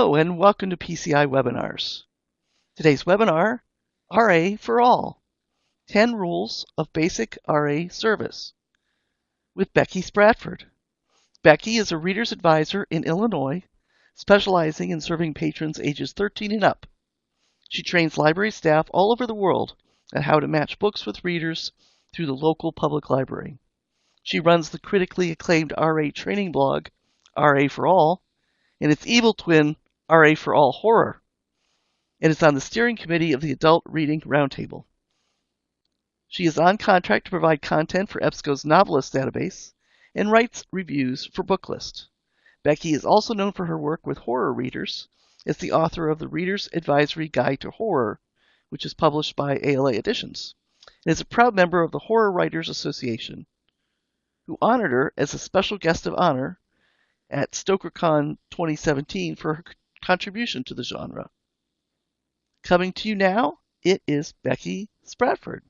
Hello and welcome to PCI Webinars. Today's webinar, RA for All, 10 Rules of Basic RA Service, with Becky Spratford. Becky is a reader's advisor in Illinois, specializing in serving patrons ages 13 and up. She trains library staff all over the world on how to match books with readers through the local public library. She runs the critically acclaimed RA training blog, RA for All, and its evil twin, RA for All Horror, and is on the steering committee of the Adult Reading Roundtable. She is on contract to provide content for EBSCO's Novelist database and writes reviews for Booklist. Becky is also known for her work with horror readers as the author of the Reader's Advisory Guide to Horror, which is published by ALA Editions, and is a proud member of the Horror Writers Association, who honored her as a special guest of honor at StokerCon 2017 for her contribution to the genre. Coming to you now, it is Becky Spratford.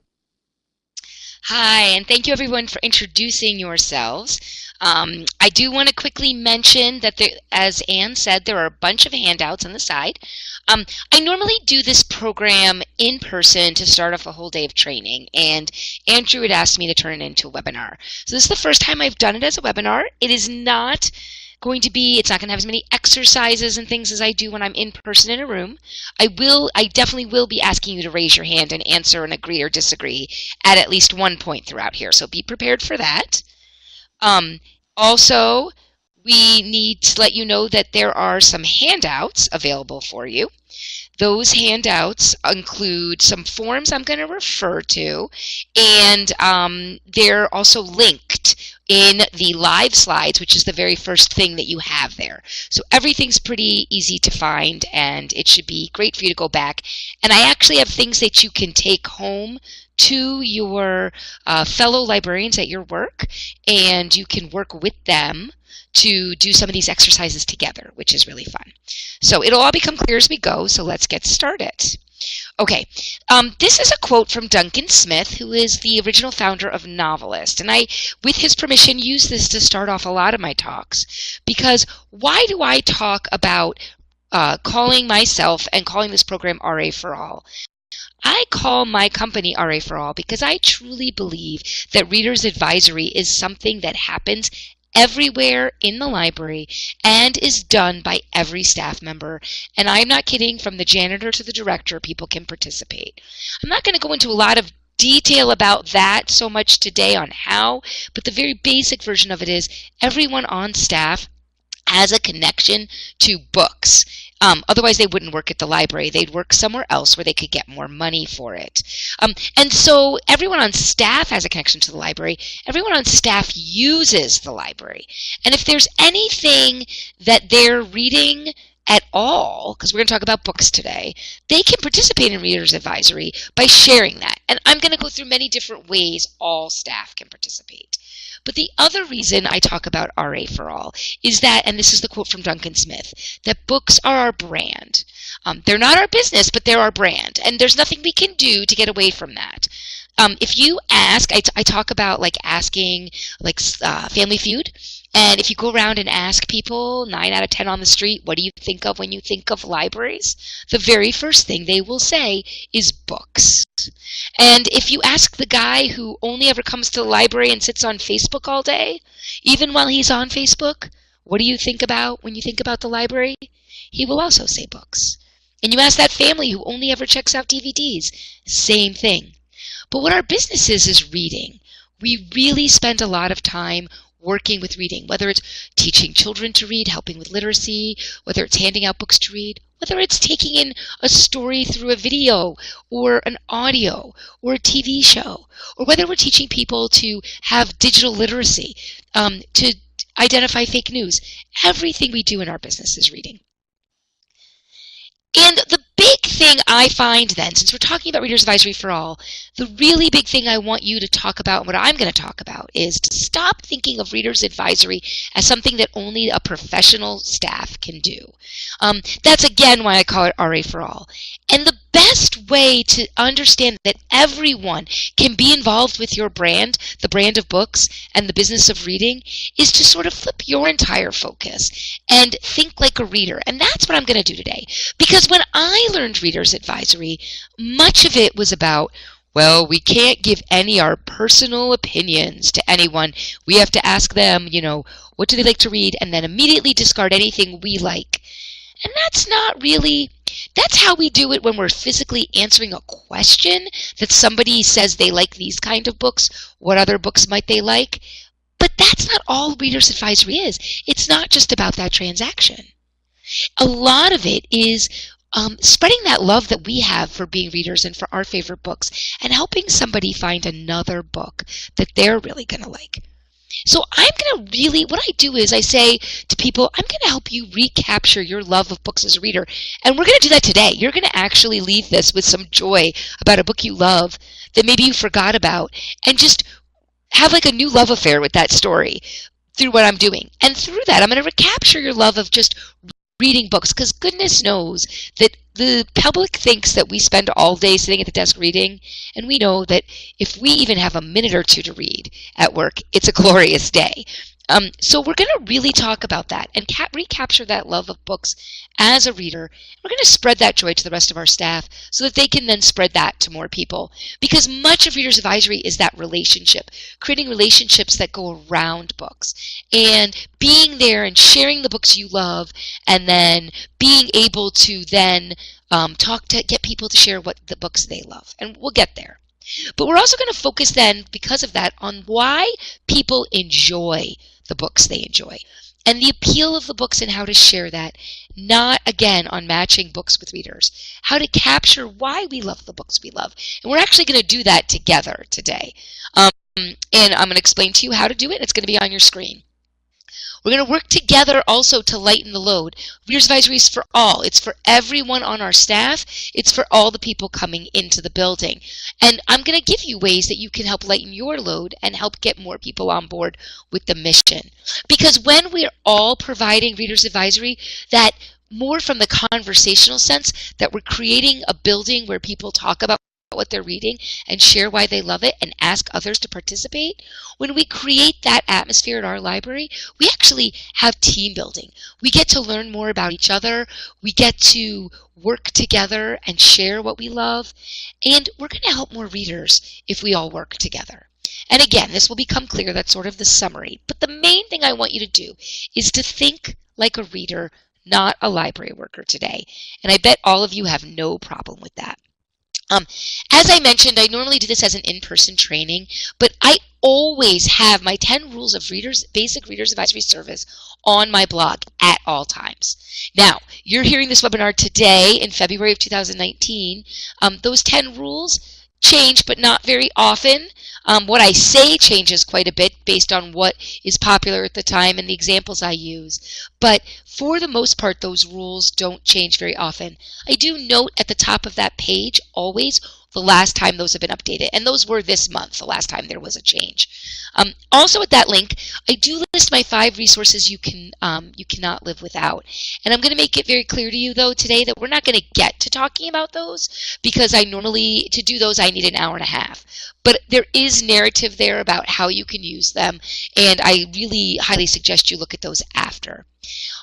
Hi, and thank you everyone for introducing yourselves. I do want to quickly mention that there, as Anne said, there are a bunch of handouts on the side. I normally do this program in person to start off a whole day of training, and Andrew had asked me to turn it into a webinar. So this is the first time I've done it as a webinar. It is not going to be, it's not going to have as many exercises and things as I do when I'm in person in a room. I definitely will be asking you to raise your hand and answer and agree or disagree at least one point throughout here, so be prepared for that. Also, we need to let you know that there are some handouts available for you. Those handouts include some forms I'm going to refer to, and they're also linked in the live slides, which is the very first thing that you have there. So everything's pretty easy to find, and it should be great for you to go back. And I actually have things that you can take home to your fellow librarians at your work, and you can work with them to do some of these exercises together, which is really fun. So it'll all become clear as we go, so let's get started. Okay, this is a quote from Duncan Smith, who is the original founder of Novelist, and I, with his permission, use this to start off a lot of my talks, because why do I talk about calling myself and calling this program RA for All? I call my company RA for All because I truly believe that Reader's Advisory is something that happens everywhere in the library and is done by every staff member. And I'm not kidding, from the janitor to the director, people can participate. I'm not going to go into a lot of detail about that so much today on how, but the very basic version of it is everyone on staff has a connection to books. Otherwise, they wouldn't work at the library. They'd work somewhere else where they could get more money for it. And so everyone on staff has a connection to the library. Everyone on staff uses the library. And if there's anything that they're reading at all, because we're going to talk about books today, they can participate in Reader's Advisory by sharing that. And I'm going to go through many different ways all staff can participate. But the other reason I talk about RA for All is that, and this is the quote from Duncan Smith, that books are our brand. They're not our business, but they're our brand. And there's nothing we can do to get away from that. If you ask, I talk about like asking like Family Feud. And if you go around and ask people, 9 out of 10 on the street, what do you think of when you think of libraries? The very first thing they will say is books. And if you ask the guy who only ever comes to the library and sits on Facebook all day, even while he's on Facebook, what do you think about when you think about the library? He will also say books. And you ask that family who only ever checks out DVDs, same thing. But what our business is reading. We really spend a lot of time working with reading, whether it's teaching children to read, helping with literacy, whether it's handing out books to read, whether it's taking in a story through a video or an audio or a TV show, or whether we're teaching people to have digital literacy, to identify fake news. Everything we do in our business is reading. And the big thing I find then, since we're talking about Reader's Advisory for All, the really big thing I want you to talk about, and what I'm going to talk about, is to stop thinking of Reader's Advisory as something that only a professional staff can do. That's again why I call it RA for All. And the best way to understand that everyone can be involved with your brand, the brand of books, and the business of reading, is to sort of flip your entire focus and think like a reader. And that's what I'm going to do today. Because when I learned Reader's Advisory, much of it was about, well, we can't give any our personal opinions to anyone. We have to ask them, what do they like to read, and then immediately discard anything we like. And that's not really, that's how we do it when we're physically answering a question that somebody says they like these kind of books. What other books might they like? But that's not all Reader's Advisory is. It's not just about that transaction. A lot of it is spreading that love that we have for being readers and for our favorite books, and helping somebody find another book that they're really going to like. So what I do is I say to people, I'm going to help you recapture your love of books as a reader. And we're going to do that today. You're going to actually leave this with some joy about a book you love that maybe you forgot about, and just have like a new love affair with that story through what I'm doing. And through that, I'm going to recapture your love of just reading books, because goodness knows that the public thinks that we spend all day sitting at the desk reading, and we know that if we even have a minute or two to read at work, it's a glorious day. So we're going to really talk about that and recapture that love of books as a reader. We're going to spread that joy to the rest of our staff so that they can then spread that to more people. Because much of Reader's Advisory is that relationship, creating relationships that go around books, and being there and sharing the books you love, and then being able to then get people to share what the books they love. And we'll get there. But we're also going to focus then, because of that, on why people enjoy the books they enjoy, and the appeal of the books and how to share that, not, again, on matching books with readers, how to capture why we love the books we love. And we're actually going to do that together today. And I'm going to explain to you how to do it, and it's going to be on your screen. We're going to work together also to lighten the load. Reader's Advisory is for all. It's for everyone on our staff. It's for all the people coming into the building. And I'm going to give you ways that you can help lighten your load and help get more people on board with the mission. Because when we're all providing Reader's Advisory, that more from the conversational sense, that we're creating a building where people talk about what they're reading and share why they love it and ask others to participate. When we create that atmosphere at our library, we actually have team building. We get to learn more about each other. We get to work together and share what we love. And we're going to help more readers if we all work together. And again, this will become clear. That's sort of the summary. But the main thing I want you to do is to think like a reader, not a library worker today. And I bet all of you have no problem with that. As I mentioned, I normally do this as an in-person training, but I always have my 10 rules of basic Reader's Advisory service on my blog at all times. Now, you're hearing this webinar today in February of 2019. Those 10 rules change, but not very often. What I say changes quite a bit based on what is popular at the time and the examples I use. But for the most part, those rules don't change very often. I do note at the top of that page always the last time those have been updated. And those were this month, the last time there was a change. Also at that link, I do list my 5 resources you cannot live without. And I'm going to make it very clear to you, though, today that we're not going to get to talking about those, because to do those, I need an hour and a half. But there is narrative there about how you can use them, and I really highly suggest you look at those after.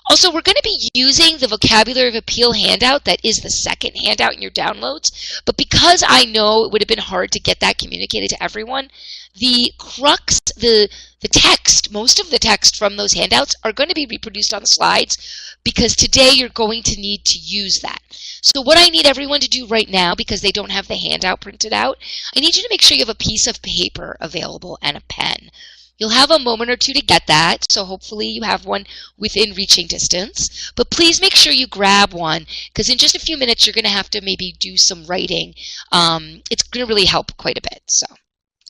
Also, we're going to be using the Vocabulary of Appeal handout that is the second handout in your downloads. But because I know it would have been hard to get that communicated to everyone, the crux, the text, most of the text from those handouts are going to be reproduced on the slides, because today you're going to need to use that. So what I need everyone to do right now, because they don't have the handout printed out, I need you to make sure you have a piece of paper available and a pen. You'll have a moment or two to get that, so hopefully you have one within reaching distance. But please make sure you grab one, because in just a few minutes you're going to have to maybe do some writing. It's going to really help quite a bit.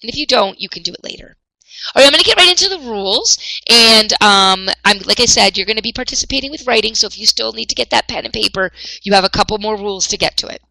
And if you don't, you can do it later. All right, I'm going to get right into the rules. And like I said, you're going to be participating with writing, so if you still need to get that pen and paper, you have a couple more rules to get to it.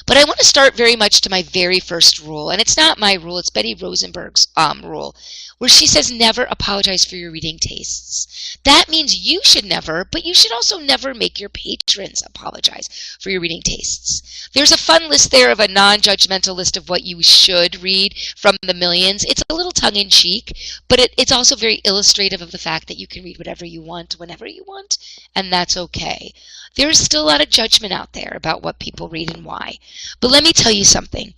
But I want to start very much to my very first rule, and it's not my rule, it's Betty Rosenberg's rule, where she says never apologize for your reading tastes. That means you should never, but you should also never make your patrons apologize for your reading tastes. There's a fun list there of a non-judgmental list of what you should read from the millions. It's a little tongue-in-cheek, but it's also very illustrative of the fact that you can read whatever you want, whenever you want, and that's okay. There's still a lot of judgment out there about what people read and why. But let me tell you something.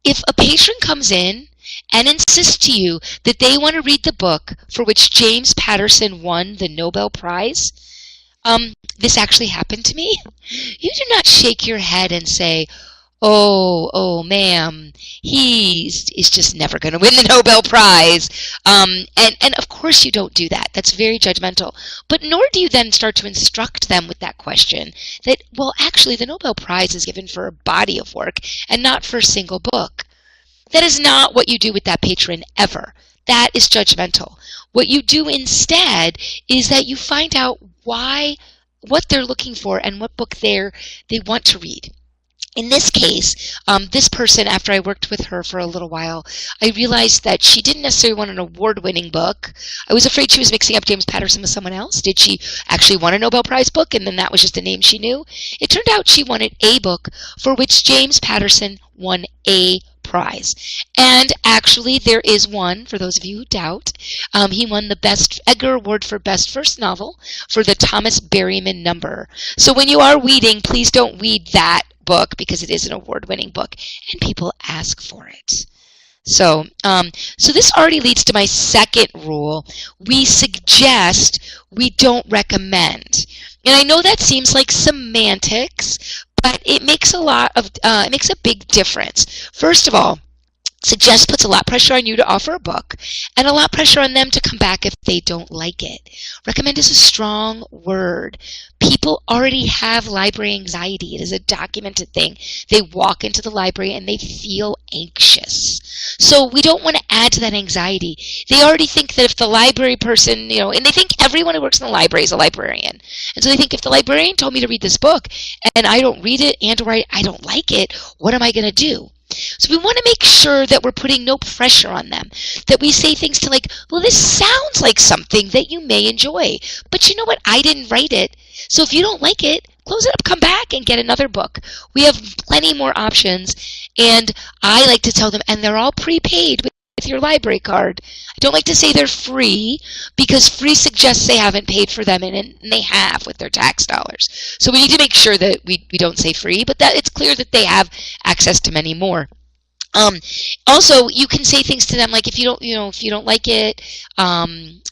If a patron comes in and insists to you that they want to read the book for which James Patterson won the Nobel Prize, this actually happened to me. You do not shake your head and say, oh, ma'am, is just never going to win the Nobel Prize. And of course you don't do that. That's very judgmental. But nor do you then start to instruct them with that question that, well, actually the Nobel Prize is given for a body of work and not for a single book. That is not what you do with that patron ever. That is judgmental. What you do instead is that you find out what they're looking for and what book they want to read. In this case, this person, after I worked with her for a little while, I realized that she didn't necessarily want an award-winning book. I was afraid she was mixing up James Patterson with someone else. Did she actually want a Nobel Prize book, and then that was just a name she knew? It turned out she wanted a book for which James Patterson won a prize. And actually, there is one, for those of you who doubt. He won the Edgar Award for Best First Novel for the Thomas Berryman number. So when you are weeding, please don't weed that book because it is an award-winning book and people ask for it. So this already leads to my second rule. We suggest, we don't recommend. And I know that seems like semantics, but it makes it makes a big difference. First of all, suggest puts a lot of pressure on you to offer a book and a lot of pressure on them to come back if they don't like it. Recommend is a strong word. People already have library anxiety. It is a documented thing. They walk into the library and they feel anxious. So we don't want to add to that anxiety. They already think that if the library person, and they think everyone who works in the library is a librarian. And so they think if the librarian told me to read this book and I don't read it and or I don't like it, what am I going to do? So we want to make sure that we're putting no pressure on them, that we say things to like, well, this sounds like something that you may enjoy, but you know what? I didn't write it. So if you don't like it, close it up, come back and get another book. We have plenty more options, and I like to tell them, and they're all prepaid with your library card. I don't like to say they're free because free suggests they haven't paid for them, and they have with their tax dollars. So we need to make sure that we don't say free, but that it's clear that they have access to many more. Also, you can say things to them like if you don't like it,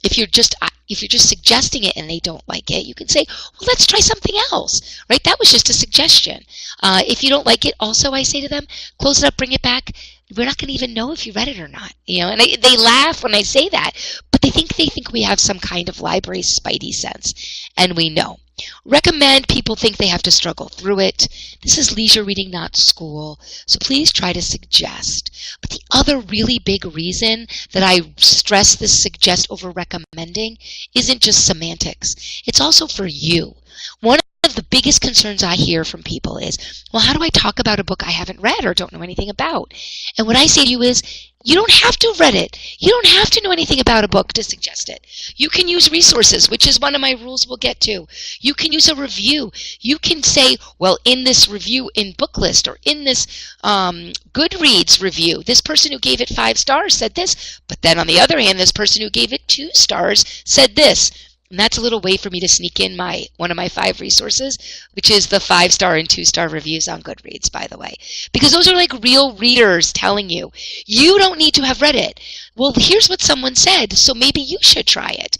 if you're just suggesting it and they don't like it, you can say, well, let's try something else, right? That was just a suggestion. If you don't like it, also I say to them, close it up, bring it back. We're not going to even know if you read it or not, and they laugh when I say that, but they think we have some kind of library spidey sense, and we know. Recommend, people think they have to struggle through it. This is leisure reading, not school, so please try to suggest. But the other really big reason that I stress this suggest over recommending isn't just semantics. It's also for you. One of the biggest concerns I hear from people is, well, how do I talk about a book I haven't read or don't know anything about? And what I say to you is, you don't have to have read it. You don't have to know anything about a book to suggest it. You can use resources, which is one of my rules we'll get to. You can use a review. You can say, well, in this review in Booklist or in this Goodreads review, this person who gave it 5 stars said this, but then on the other hand, this person who gave it 2 stars said this. And that's a little way for me to sneak in one of my 5 resources, which is the 5-star and 2-star reviews on Goodreads, by the way. Because those are like real readers telling you, you don't need to have read it. Well, here's what someone said, so maybe you should try it.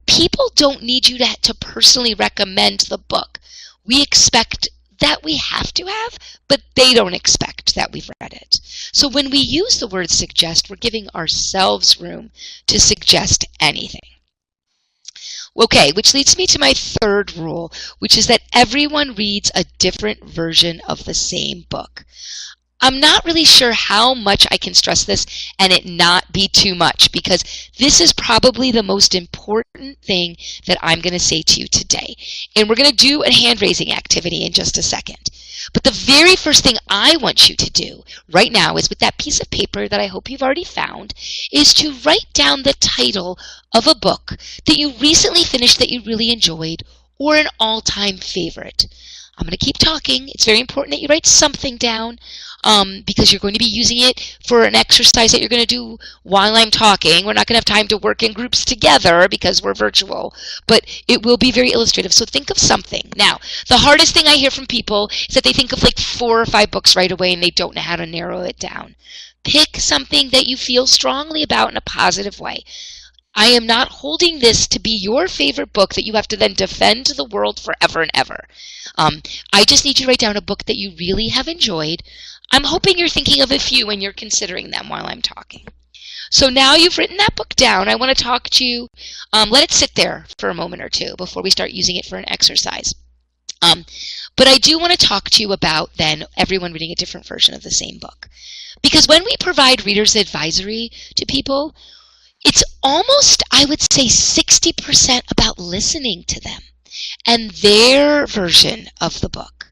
People don't need you to personally recommend the book. We expect that we have to have, but they don't expect that we've read it. So when we use the word suggest, we're giving ourselves room to suggest anything. Okay, which leads me to my third rule, which is that everyone reads a different version of the same book. I'm not really sure how much I can stress this and it not be too much, because this is probably the most important thing that I'm going to say to you today. And we're going to do a hand-raising activity in just a second. But the very first thing I want you to do right now is, with that piece of paper that I hope you've already found, is to write down the title of a book that you recently finished that you really enjoyed, or an all-time favorite. I'm going to keep talking. It's very important that you write something down because you're going to be using it for an exercise that you're going to do while I'm talking. We're not going to have time to work in groups together because we're virtual, but it will be very illustrative. So think of something. Now, the hardest thing I hear from people is that they think of like 4 or 5 books right away and they don't know how to narrow it down. Pick something that you feel strongly about in a positive way. I am not holding this to be your favorite book that you have to then defend to the world forever and ever. I just need you to write down a book that you really have enjoyed. I'm hoping you're thinking of a few and you're considering them while I'm talking. So now you've written that book down, I want to talk to you. Let it sit there for a moment or two before we start using it for an exercise. But I do want to talk to you about then everyone reading a different version of the same book. Because when we provide reader's advisory to people, it's almost, I would say, 60% about listening to them and their version of the book,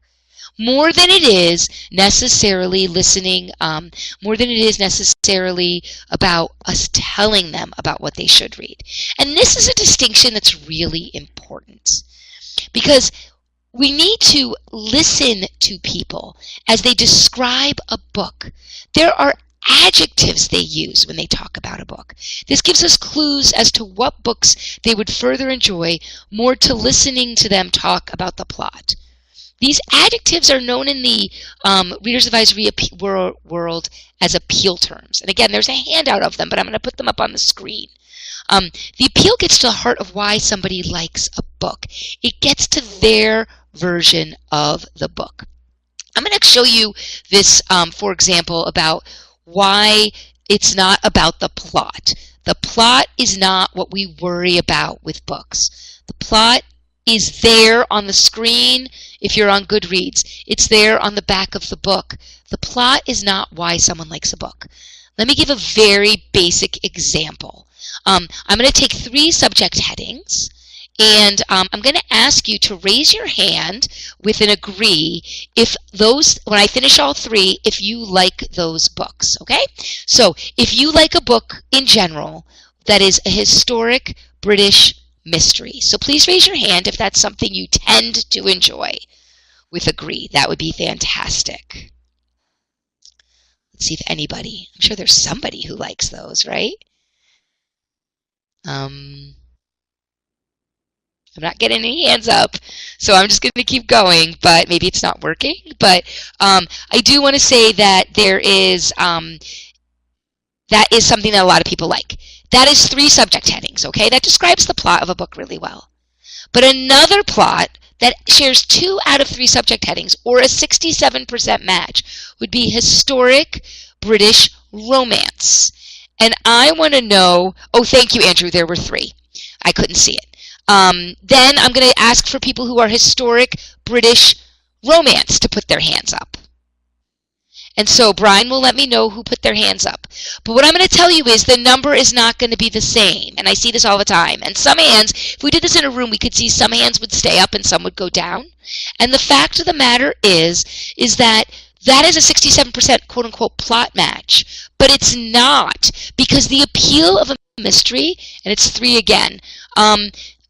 more than it is necessarily listening, more than it is necessarily about us telling them about what they should read. And this is a distinction that's really important, because we need to listen to people as they describe a book. There are adjectives they use when they talk about a book. This gives us clues as to what books they would further enjoy, more to listening to them talk about the plot. These adjectives are known in the Reader's Advisory world as appeal terms. And again, there's a handout of them, but I'm going to put them up on the screen. The appeal gets to the heart of why somebody likes a book. It gets to their version of the book. I'm going to show you this, for example, about why it's not about the plot. The plot is not what we worry about with books. The plot is there on the screen if you're on Goodreads. It's there on the back of the book. The plot is not why someone likes a book. Let me give a very basic example. I'm going to take 3 subject headings, and I'm going to ask you to raise your hand with an agree if those, when I finish all 3, if you like those books, okay? So if you like a book in general that is a historic British mystery, so please raise your hand if that's something you tend to enjoy with agree. That would be fantastic. Let's see if anybody, I'm sure there's somebody who likes those, right? I'm not getting any hands up, so I'm just going to keep going, but maybe it's not working. But I do want to say that there is, that is something that a lot of people like. That is 3 subject headings, okay? That describes the plot of a book really well. But another plot that shares 2 out of 3 subject headings, or a 67% match, would be historic British romance. And I want to know, oh, thank you, Andrew, there were 3. I couldn't see it. Then I'm going to ask for people who are historic British romance to put their hands up. And so Brian will let me know who put their hands up. But what I'm going to tell you is the number is not going to be the same. And I see this all the time. And some hands, if we did this in a room, we could see some hands would stay up and some would go down. And the fact of the matter is that that is a 67% quote-unquote plot match. But it's not, because the appeal of a mystery, and it's 3 again,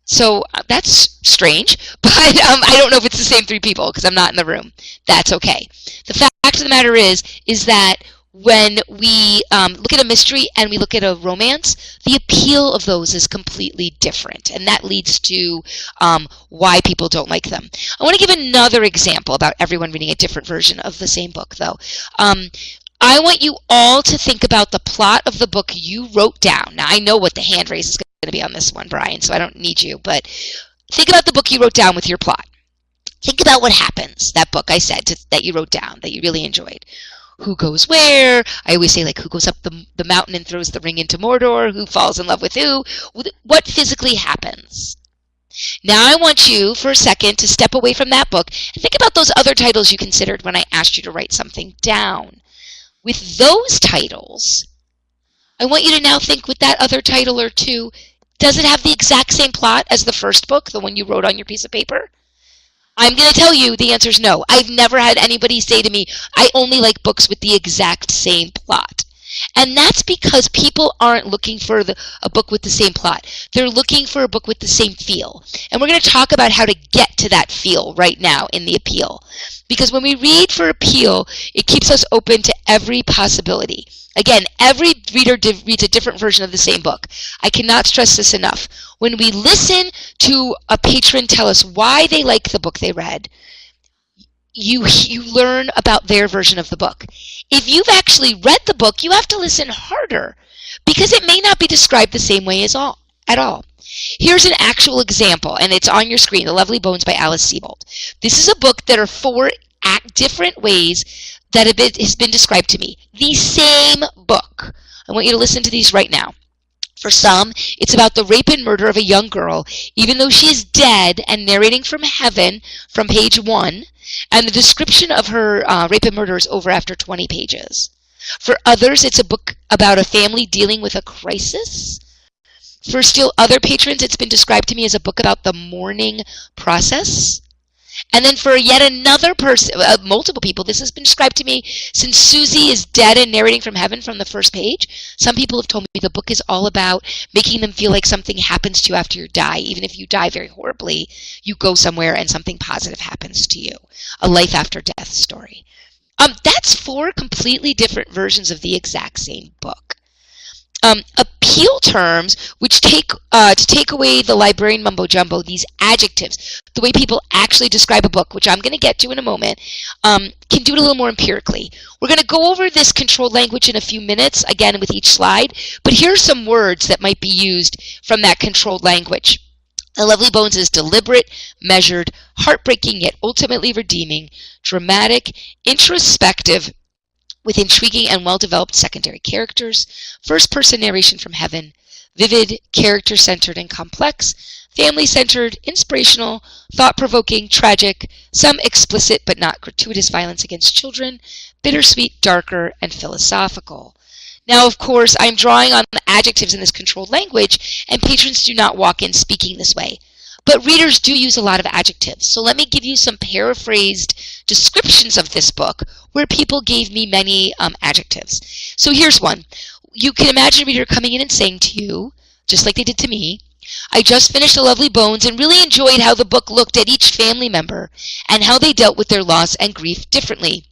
so that's strange, but I don't know if it's the same 3 people because I'm not in the room. That's okay. The fact of the matter is that when we look at a mystery and we look at a romance, the appeal of those is completely different, and that leads to why people don't like them. I want to give another example about everyone reading a different version of the same book, though. I want you all to think about the plot of the book you wrote down. Now, I know what the hand raise is going to be on this one, Brian, so I don't need you, but think about the book you wrote down with your plot. Think about what happens, that book I said that you wrote down, that you really enjoyed. Who goes where? I always say, like, who goes up the mountain and throws the ring into Mordor? Who falls in love with who? What physically happens? Now I want you, for a second, to step away from that book and think about those other titles you considered when I asked you to write something down. With those titles, I want you to now think, with that other title or 2, does it have the exact same plot as the first book, the one you wrote on your piece of paper? I'm going to tell you the answer is no. I've never had anybody say to me, I only like books with the exact same plot. And that's because people aren't looking for a book with the same plot. They're looking for a book with the same feel. And we're going to talk about how to get to that feel right now in the appeal. Because when we read for appeal, it keeps us open to every possibility. Again, every reader reads a different version of the same book. I cannot stress this enough. When we listen to a patron tell us why they like the book they read, you learn about their version of the book. If you've actually read the book, you have to listen harder because it may not be described the same way at all. Here's an actual example, and it's on your screen, The Lovely Bones by Alice Sebold. This is a book that are 4 different ways that it has been described to me. The same book. I want you to listen to these right now. For some, it's about the rape and murder of a young girl, even though she is dead, and narrating from heaven from page 1, and the description of her rape and murder is over after 20 pages. For others, it's a book about a family dealing with a crisis. For still other patrons, it's been described to me as a book about the mourning process. And then for yet another person, multiple people, this has been described to me since Susie is dead and narrating from heaven from the first page. Some people have told me the book is all about making them feel like something happens to you after you die. Even if you die very horribly, you go somewhere and something positive happens to you. A life after death story. That's 4 completely different versions of the exact same book. Appeal terms, which to take away the librarian mumbo jumbo, these adjectives, the way people actually describe a book, which I'm going to get to in a moment, can do it a little more empirically. We're going to go over this controlled language in a few minutes, again with each slide, but here are some words that might be used from that controlled language. The Lovely Bones is deliberate, measured, heartbreaking yet ultimately redeeming, dramatic, introspective, with intriguing and well-developed secondary characters, first-person narration from heaven, vivid, character-centered and complex, family-centered, inspirational, thought-provoking, tragic, some explicit but not gratuitous violence against children, bittersweet, darker, and philosophical. Now, of course, I'm drawing on the adjectives in this controlled language, and patrons do not walk in speaking this way. But readers do use a lot of adjectives. So let me give you some paraphrased descriptions of this book where people gave me many adjectives. So here's one. You can imagine a reader coming in and saying to you, just like they did to me, I just finished The Lovely Bones and really enjoyed how the book looked at each family member and how they dealt with their loss and grief differently.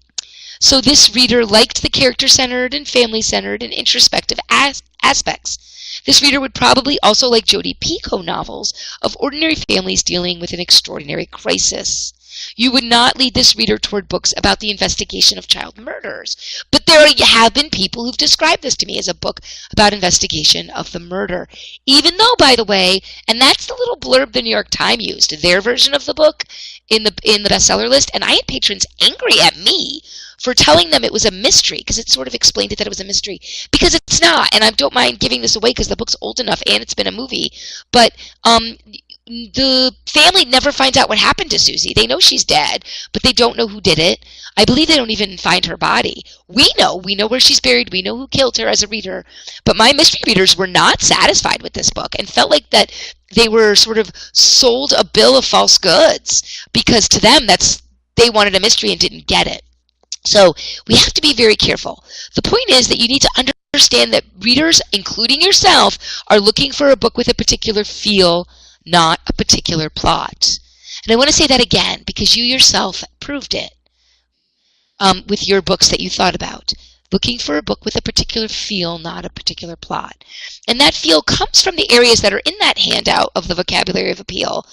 So this reader liked the character-centered and family-centered and introspective aspects. This reader would probably also like Jodi Picoult novels of ordinary families dealing with an extraordinary crisis. You would not lead this reader toward books about the investigation of child murders. But there have been people who've described this to me as a book about investigation of the murder. Even though, by the way, and that's the little blurb the New York Times used, their version of the book in the bestseller list, and I had patrons angry at me for telling them it was a mystery, because it sort of explained it that it was a mystery. Because it's not, and I don't mind giving this away because the book's old enough and it's been a movie. But the family never finds out what happened to Susie. They know she's dead, but they don't know who did it. I believe they don't even find her body. We know where she's buried. We know who killed her as a reader. But my mystery readers were not satisfied with this book and felt like that they were sort of sold a bill of false goods, because to them they wanted a mystery and didn't get it. So we have to be very careful. The point is that you need to understand that readers, including yourself, are looking for a book with a particular feel, not a particular plot. And I want to say that again because you yourself proved it with your books that you thought about. Looking for a book with a particular feel, not a particular plot. And that feel comes from the areas that are in that handout of the vocabulary of appeal,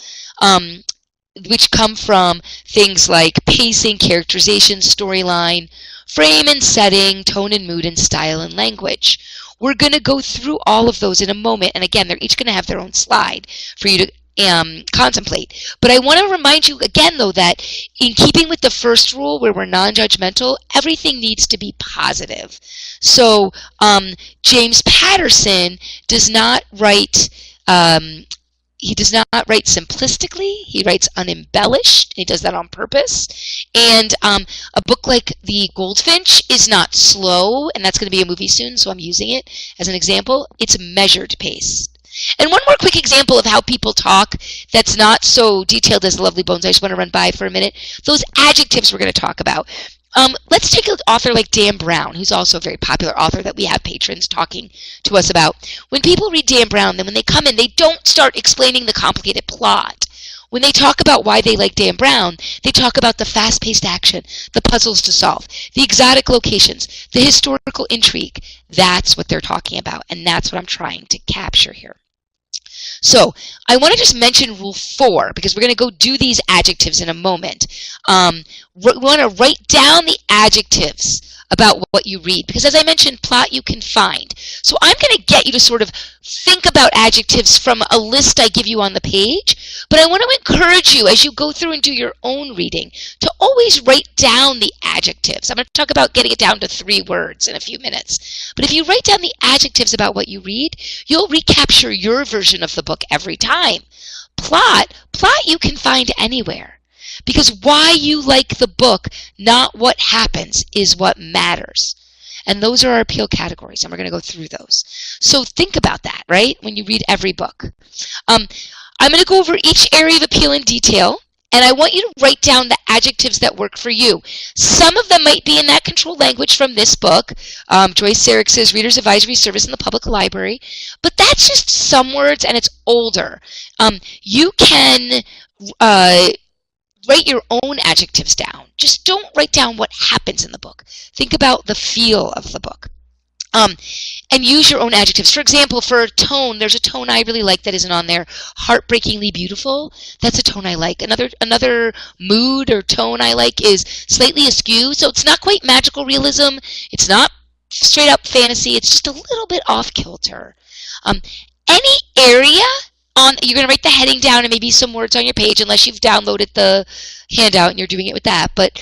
which come from things like pacing, characterization, storyline, frame and setting, tone and mood, and style and language. We're going to go through all of those in a moment, and again, they're each going to have their own slide for you to contemplate. But I want to remind you again, though, that in keeping with the first rule, where we're non-judgmental, everything needs to be positive. So James Patterson does not write he does not write simplistically. He writes unembellished. He does that on purpose. And a book like The Goldfinch is not slow, and that's going to be a movie soon, so I'm using it as an example. It's measured pace. And one more quick example of how people talk that's not so detailed as the Lovely Bones I just want to run by for a minute. Those adjectives we're going to talk about. Let's take an author like Dan Brown, who's also a very popular author that we have patrons talking to us about. When people read Dan Brown, then when they come in, they don't start explaining the complicated plot. When they talk about why they like Dan Brown, they talk about the fast-paced action, the puzzles to solve, the exotic locations, the historical intrigue. That's what they're talking about, and that's what I'm trying to capture here. So I want to just mention rule 4 because we're going to go do these adjectives in a moment. We want to write down the adjectives about what you read because, as I mentioned, plot you can find. So I'm going to get you to sort of think about adjectives from a list I give you on the page, but I want to encourage you as you go through and do your own reading to always write down the adjectives. I'm going to talk about getting it down to 3 words in a few minutes. But if you write down the adjectives about what you read, you'll recapture your version of the book every time. Plot you can find anywhere. Because why you like the book, not what happens, is what matters. And those are our appeal categories, and we're going to go through those. So think about that, right, when you read every book. I'm going to go over each area of appeal in detail, and I want you to write down the adjectives that work for you. Some of them might be in that controlled language from this book, Joyce Sarix's Reader's Advisory Service in the Public Library, but that's just some words, and it's older. You can write your own adjectives down. Just don't write down what happens in the book. Think about the feel of the book. And use your own adjectives. For example, for tone, there's a tone I really like that isn't on there. Heartbreakingly beautiful. That's a tone I like. Another mood or tone I like is slightly askew. So it's not quite magical realism. It's not straight up fantasy. It's just a little bit off kilter. Any area you're going to write the heading down and maybe some words on your page unless you've downloaded the handout and you're doing it with that. But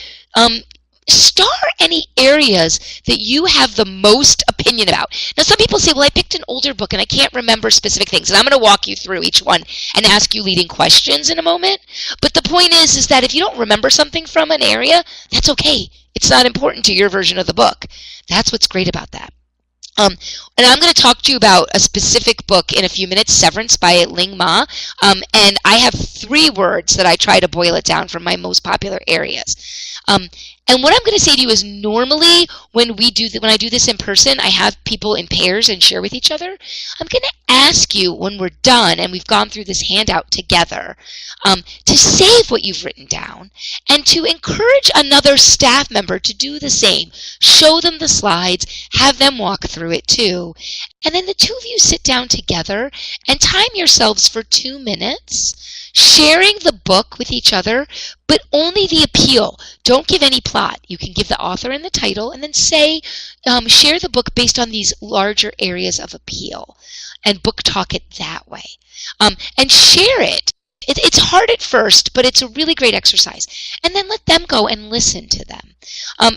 star any areas that you have the most opinion about. Now, some people say, well, I picked an older book and I can't remember specific things. And I'm going to walk you through each one and ask you leading questions in a moment. But the point is that if you don't remember something from an area, that's okay. It's not important to your version of the book. That's what's great about that. And I'm going to talk to you about a specific book in a few minutes, Severance by Ling Ma. And I have 3 words that I try to boil it down from my most popular areas. And what I'm going to say to you is normally when I do this in person, I have people in pairs and share with each other. I'm going to ask you when we're done and we've gone through this handout together to save what you've written down and to encourage another staff member to do the same. Show them the slides, have them walk through it too. And then the 2 of you sit down together and time yourselves for 2 minutes, sharing the book with each other, but only the appeal. Don't give any plot. You can give the author and the title and then say, share the book based on these larger areas of appeal and book talk it that way. And share it. It's hard at first, but it's a really great exercise. And then let them go and listen to them.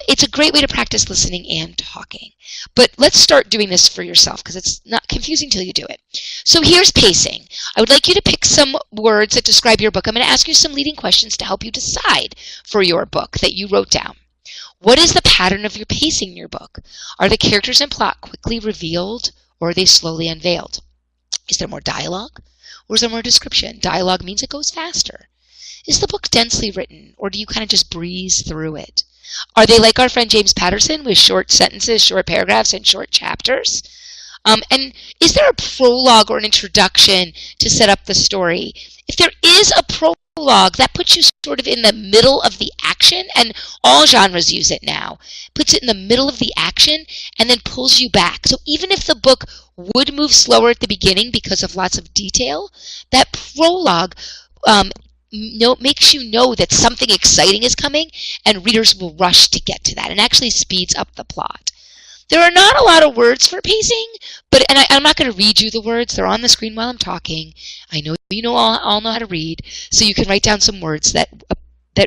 It's a great way to practice listening and talking. But let's start doing this for yourself because it's not confusing till you do it. So here's pacing. I would like you to pick some words that describe your book. I'm going to ask you some leading questions to help you decide for your book that you wrote down. What is the pattern of your pacing in your book? Are the characters and plot quickly revealed or are they slowly unveiled? Is there more dialogue or is there more description? Dialogue means it goes faster. Is the book densely written or do you kind of just breeze through it? Are they like our friend James Patterson with short sentences, short paragraphs, and short chapters? And is there a prologue or an introduction to set up the story? If there is a prologue, that puts you sort of in the middle of the action, and all genres use it now. Puts it in the middle of the action and then pulls you back. So even if the book would move slower at the beginning because of lots of detail, that prologue makes you know that something exciting is coming and readers will rush to get to that and actually speeds up the plot. There are not a lot of words for pacing, but I'm not going to read you the words. They're on the screen while I'm talking. I know you all know how to read, so you can write down some words that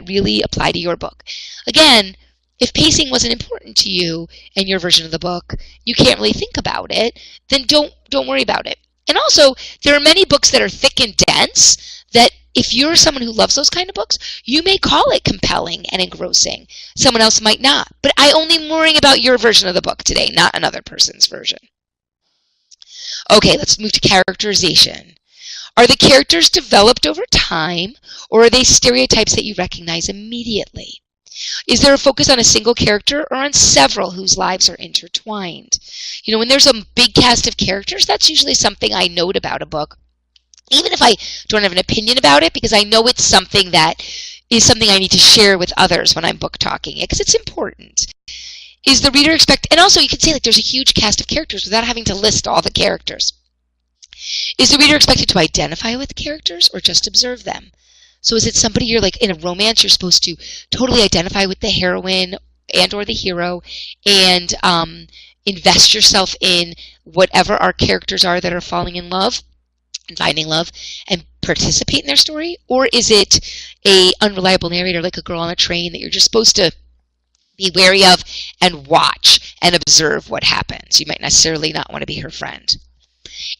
really apply to your book. Again, if pacing wasn't important to you and your version of the book, you can't really think about it, then don't worry about it. And also, there are many books that are thick and dense that if you're someone who loves those kind of books, you may call it compelling and engrossing. Someone else might not. But I only am worrying about your version of the book today, not another person's version. Okay, let's move to characterization. Are the characters developed over time, or are they stereotypes that you recognize immediately? Is there a focus on a single character or on several whose lives are intertwined? When there's a big cast of characters, that's usually something I note about a book, even if I don't have an opinion about it, because I know it's something that is something I need to share with others when I'm book talking it, because it's important. Is the reader and also you could say there's a huge cast of characters without having to list all the characters. Is the reader expected to identify with characters or just observe them? So is it somebody you're in a romance, you're supposed to totally identify with the heroine and or the hero and invest yourself in whatever our characters are that are falling in love and finding love and participate in their story? Or is it a unreliable narrator like a girl on a train that you're just supposed to be wary of and watch and observe what happens? You might necessarily not want to be her friend.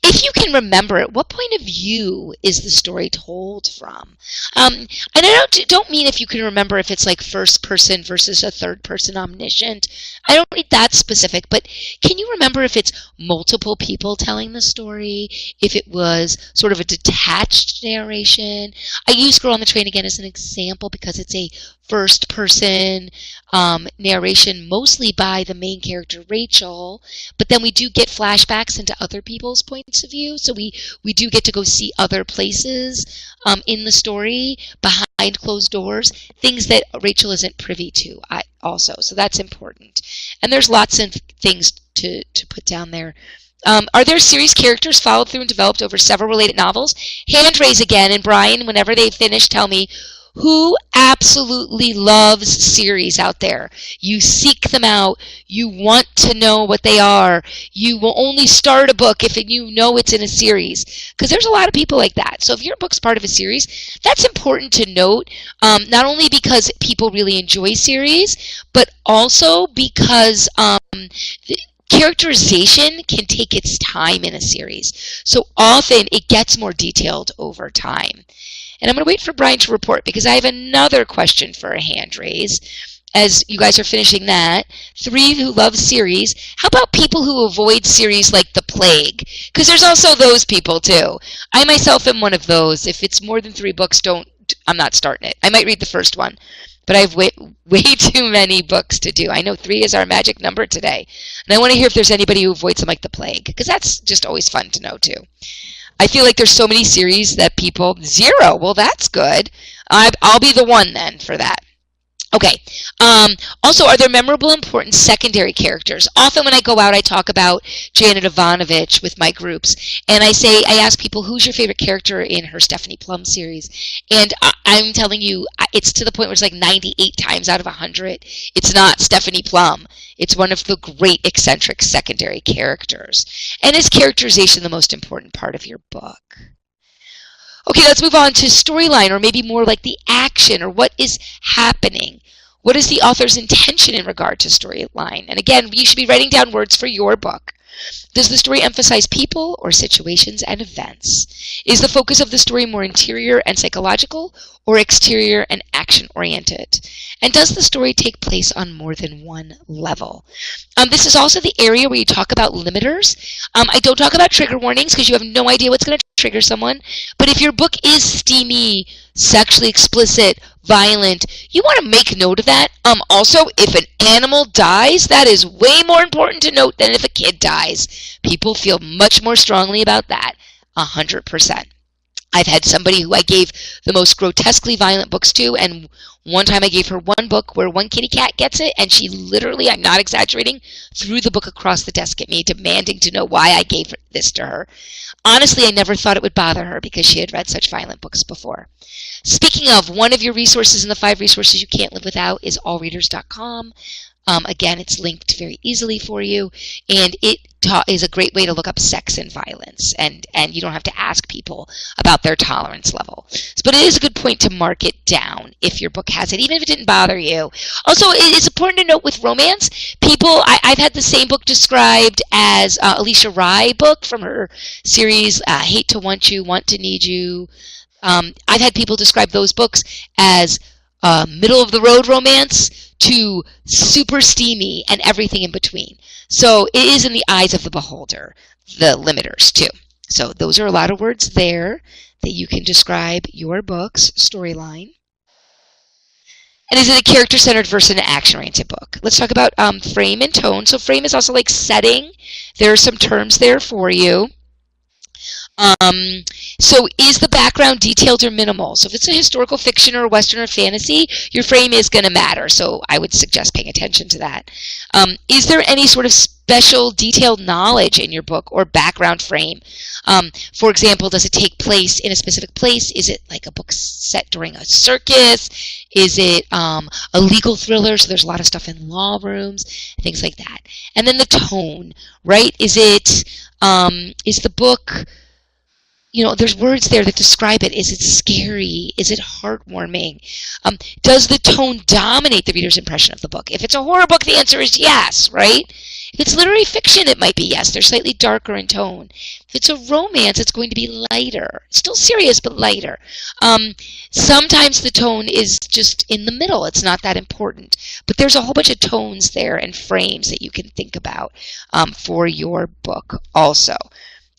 If you can remember, at what point of view is the story told from? And I don't mean if you can remember if it's like first person versus a third person omniscient. I don't need that specific, but can you remember if it's multiple people telling the story? If it was sort of a detached narration? I use Girl on the Train again as an example because it's a first person narration mostly by the main character Rachel, but then we do get flashbacks into other people's points of view, so we do get to go see other places in the story behind closed doors, things that Rachel isn't privy to also, so that's important. And there's lots of things to put down there. Are there series characters followed through and developed over several related novels? Hand raise again, and Brian, whenever they finish, tell me who absolutely loves series out there. You seek them out. You want to know what they are. You will only start a book if you know it's in a series. Because there's a lot of people like that. So if your book's part of a series, that's important to note, not only because people really enjoy series, but also because characterization can take its time in a series. So often it gets more detailed over time. And I'm going to wait for Brian to report because I have another question for a hand raise as you guys are finishing that. 3 who love series. How about people who avoid series like the plague? Because there's also those people too. I myself am one of those. If it's more than 3 books, I'm not starting it. I might read the first one, but I have way too many books to do. I know 3 is our magic number today. And I want to hear if there's anybody who avoids them like the plague, because that's just always fun to know too. I feel like there's so many series that people, 0, well, that's good. I'll be the one then for that. Okay. Also, are there memorable, important secondary characters? Often when I go out, I talk about Janet Ivanovich with my groups, and I ask people, who's your favorite character in her Stephanie Plum series? And I'm telling you, it's to the point where it's like 98 times out of 100, it's not Stephanie Plum. It's one of the great eccentric secondary characters. And is characterization the most important part of your book? Okay, let's move on to storyline, or maybe more like the action, or what is happening. What is the author's intention in regard to storyline? And again, you should be writing down words for your book. Does the story emphasize people or situations and events? Is the focus of the story more interior and psychological or exterior and action-oriented? And does the story take place on more than one level? This is also the area where you talk about limiters. I don't talk about trigger warnings because you have no idea what's going to trigger someone. But if your book is steamy, sexually explicit, violent, you want to make note of that. Also, if an animal dies, that is way more important to note than if a kid dies. People feel much more strongly about that, 100%. I've had somebody who I gave the most grotesquely violent books to, and one time I gave her one book where one kitty cat gets it, and she literally, I'm not exaggerating, threw the book across the desk at me, demanding to know why I gave this to her. Honestly, I never thought it would bother her because she had read such violent books before. Speaking of, one of your resources in the 5 resources you can't live without is allreaders.com. Again, it's linked very easily for you, and it is a great way to look up sex and violence, and you don't have to ask people about their tolerance level. But it is a good point to mark it down if your book has it, even if it didn't bother you. Also, it's important to note with romance, I've had the same book described as Alicia Rye book from her series, Hate to Want You, Want to Need You. I've had people describe those books as middle-of-the-road romance to super steamy and everything in between. So it is in the eyes of the beholder. the limiters too. So those are a lot of words there that you can describe your book's storyline. And is it a character-centered versus an action-oriented book? Let's talk about frame and tone. So frame is also like setting. There are some terms there for you. So is the background detailed or minimal? So if it's a historical fiction or a Western or fantasy, your frame is going to matter. So I would suggest paying attention to that. Is there any sort of special detailed knowledge in your book or background frame? For example, does it take place in a specific place? Is it like a book set during a circus? Is it a legal thriller? So there's a lot of stuff in law rooms, things like that. And then the tone, right? Is the book, there's words there that describe it. Is it scary? Is it heartwarming? Does the tone dominate the reader's impression of the book? If it's a horror book, the answer is yes, right? If it's literary fiction, it might be yes. They're slightly darker in tone. If it's a romance, it's going to be lighter. Still serious, but lighter. Sometimes the tone is just in the middle. It's not that important. But there's a whole bunch of tones there and frames that you can think about for your book also.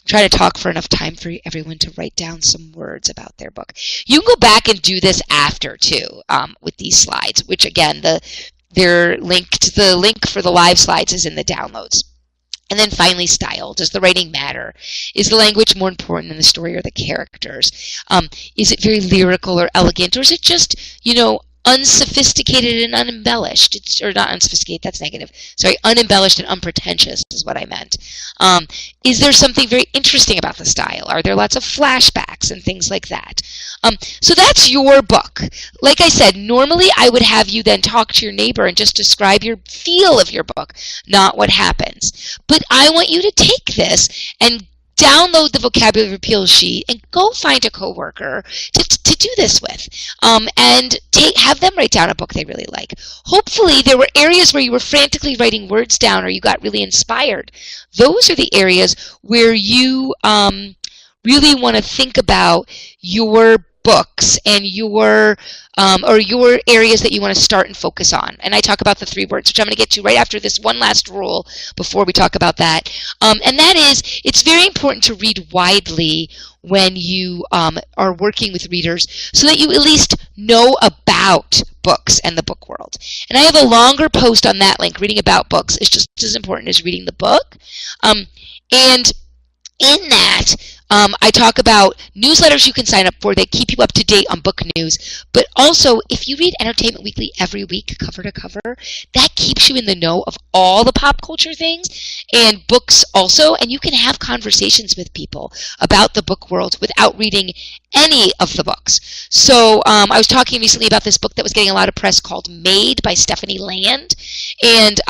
Try to talk for enough time for everyone to write down some words about their book. You can go back and do this after too with these slides, which again, they're linked. The link for the live slides is in the downloads. And then finally, style. Does the writing matter? Is the language more important than the story or the characters? Is it very lyrical or elegant, or is it just, unsophisticated and unembellished? Or not unsophisticated, that's negative. Sorry, unembellished and unpretentious is what I meant. Is there something very interesting about the style? Are there lots of flashbacks and things like that? So that's your book. Like I said, normally I would have you then talk to your neighbor and just describe your feel of your book, not what happens. But I want you to take this and download the vocabulary repeal sheet and go find a coworker to do this with, and have them write down a book they really like. Hopefully there were areas where you were frantically writing words down or you got really inspired. Those are the areas where you really want to think about your books and your areas that you want to start and focus on. And I talk about the 3 words, which I'm going to get to right after this one last rule before we talk about that. And that is, it's very important to read widely when you are working with readers so that you at least know about books and the book world. And I have a longer post on that link. Reading about books is just as important as reading the book. And in that, I talk about newsletters you can sign up for that keep you up to date on book news. But also, if you read Entertainment Weekly every week, cover to cover, that keeps you in the know of all the pop culture things and books also. And you can have conversations with people about the book world without reading any of the books. So I was talking recently about this book that was getting a lot of press called Made by Stephanie Land. And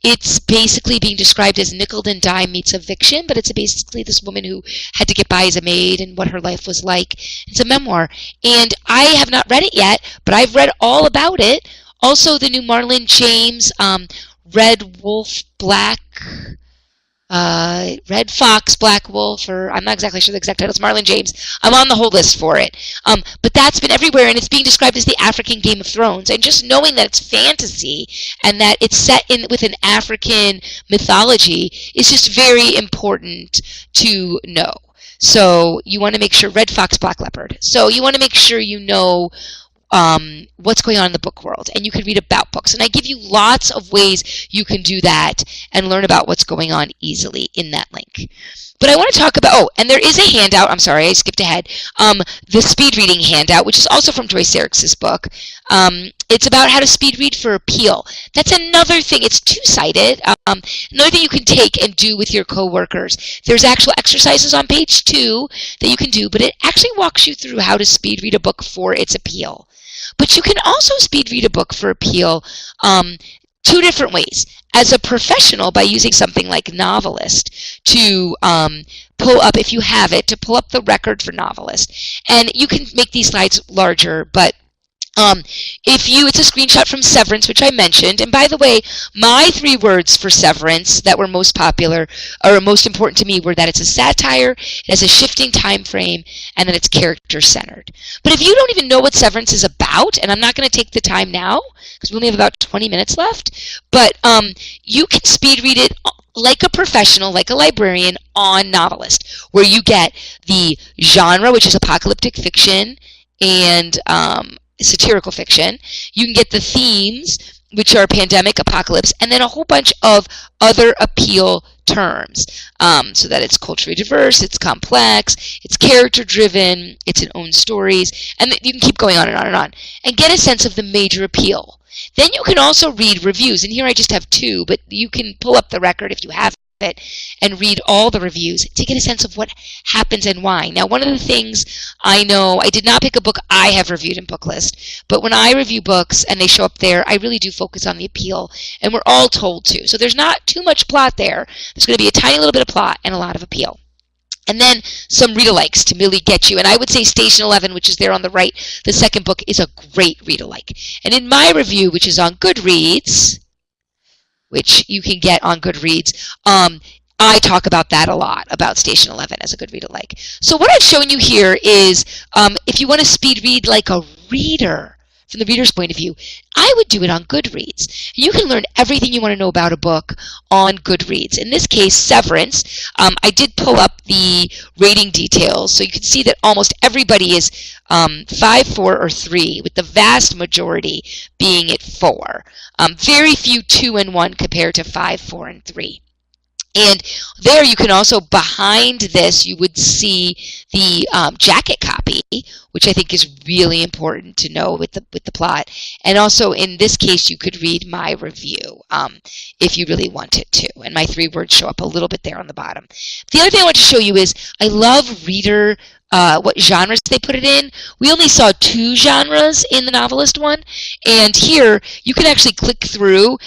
it's basically being described as nickel and dime meets eviction, but it's basically this woman who had to get by as a maid and what her life was like. It's a memoir. And I have not read it yet, but I've read all about it. Also, the new Marlon James, Red Fox, Black Wolf, or I'm not exactly sure the exact title. It's Marlon James. I'm on the whole list for it. But that's been everywhere, and it's being described as the African Game of Thrones. And just knowing that it's fantasy and that it's set with an African mythology is just very important to know. So you want to make sure, Red Fox, Black Leopard. So you want to make sure you know what's going on in the book world, and you can read about books. And I give you lots of ways you can do that and learn about what's going on easily in that link. But I want to talk about, and there is a handout, I'm sorry, I skipped ahead, the speed reading handout, which is also from Joyce Sarix's book. It's about how to speed read for appeal. That's another thing. It's two-sided. Another thing you can take and do with your coworkers. There's actual exercises on page 2 that you can do, but it actually walks you through how to speed read a book for its appeal. But you can also speed read a book for appeal 2 different ways. As a professional, by using something like Novelist to pull up, if you have it, to pull up the record for Novelist. And you can make these slides larger, but It's a screenshot from Severance, which I mentioned. And by the way, my 3 words for Severance that were most popular or most important to me were that it's a satire, it has a shifting time frame, and that it's character-centered. But if you don't even know what Severance is about, and I'm not going to take the time now because we only have about 20 minutes left, but you can speed read it like a professional, like a librarian on Novelist, where you get the genre, which is apocalyptic fiction and satirical fiction. You can get the themes, which are pandemic, apocalypse, and then a whole bunch of other appeal terms, so that it's culturally diverse, it's complex, it's character-driven, it's its own stories, and you can keep going on and on and on, and get a sense of the major appeal. Then you can also read reviews, and here I just have 2, but you can pull up the record if you have it and read all the reviews to get a sense of what happens and why. Now, one of the things I know, I did not pick a book I have reviewed in Booklist, but when I review books and they show up there, I really do focus on the appeal, and we're all told to. So there's not too much plot there. There's going to be a tiny little bit of plot and a lot of appeal. And then some read-alikes to really get you. And I would say Station 11, which is there on the right, the second book, is a great read-alike. And in my review, which is on Goodreads, which you can get on Goodreads, I talk about that a lot, about Station 11 as a good read-alike. So what I've shown you here is if you want to speed read like a reader, from the reader's point of view, I would do it on Goodreads. You can learn everything you want to know about a book on Goodreads. In this case, Severance, I did pull up the rating details, so you can see that almost everybody is 5, 4, or 3, with the vast majority being at 4. Very few 2 and 1 compared to 5, 4, and 3. And there you can also, behind this, you would see the jacket copy, which I think is really important to know with the plot. And also, in this case, you could read my review if you really wanted to. And my 3 words show up a little bit there on the bottom. The other thing I want to show you is I love reader, what genres they put it in. We only saw 2 genres in the Novelist one. And here, you can actually click through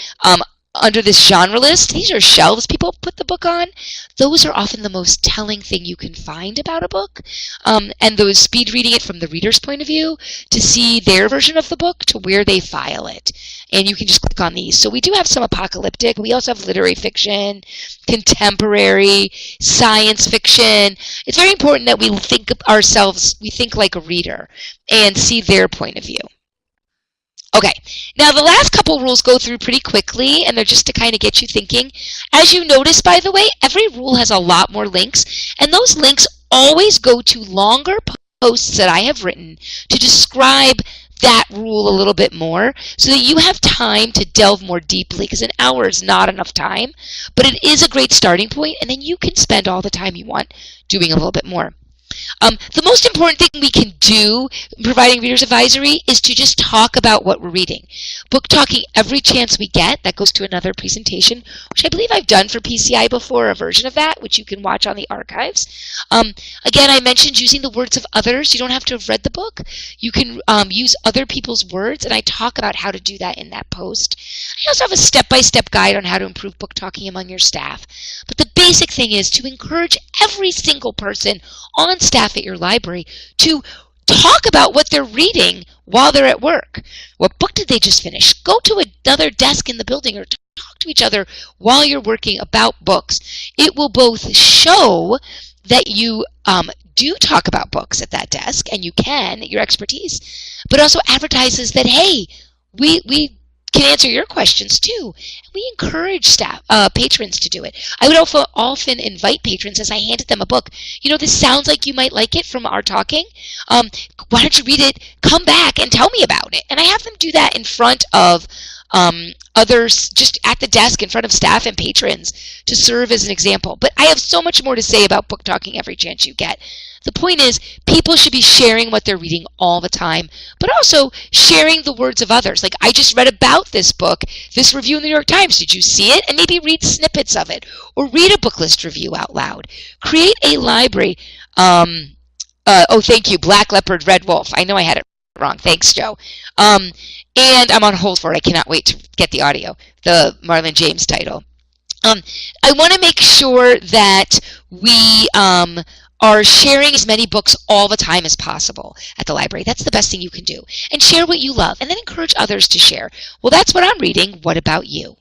under this genre list. These are shelves people put the book on. Those are often the most telling thing you can find about a book. And those speed reading it from the reader's point of view to see their version of the book to where they file it. And you can just click on these. So we do have some apocalyptic. We also have literary fiction, contemporary, science fiction. It's very important that we think of ourselves, we think like a reader and see their point of view. Okay, now the last couple rules go through pretty quickly, and they're just to kind of get you thinking. As you notice, by the way, every rule has a lot more links, and those links always go to longer posts that I have written to describe that rule a little bit more so that you have time to delve more deeply, because an hour is not enough time, but it is a great starting point, and then you can spend all the time you want doing a little bit more. The most important thing we can do in providing Reader's Advisory is to just talk about what we're reading. Book talking every chance we get. That goes to another presentation, which I believe I've done for PCI before, a version of that, which you can watch on the archives. Again, I mentioned using the words of others. You don't have to have read the book. You can use other people's words, and I talk about how to do that in that post. I also have a step-by-step guide on how to improve book talking among your staff. But the basic thing is to encourage every single person on staff at your library to talk about what they're reading while they're at work. What book did they just finish? Go to another desk in the building or talk to each other while you're working about books. It will both show that you do talk about books at that desk, and you can, your expertise, but also advertises that, hey, we can answer your questions too. We encourage staff, patrons to do it. I would also often invite patrons as I handed them a book. You know, this sounds like you might like it from our talking. Why don't you read it? Come back and tell me about it. And I have them do that in front of others, just at the desk in front of staff and patrons to serve as an example. But I have so much more to say about book talking every chance you get. The point is, people should be sharing what they're reading all the time, but also sharing the words of others. Like, I just read about this book, this review in the New York Times. Did you see it? And maybe read snippets of it, or read a book list review out loud. Create a library. Oh, thank you, Black Leopard, Red Wolf. I know I had it wrong. Thanks, Joe. And I'm on hold for it. I cannot wait to get the audio, the Marlon James title. I want to make sure that we are sharing as many books all the time as possible at the library. That's the best thing you can do. And share what you love, and then encourage others to share. Well, that's what I'm reading. What about you?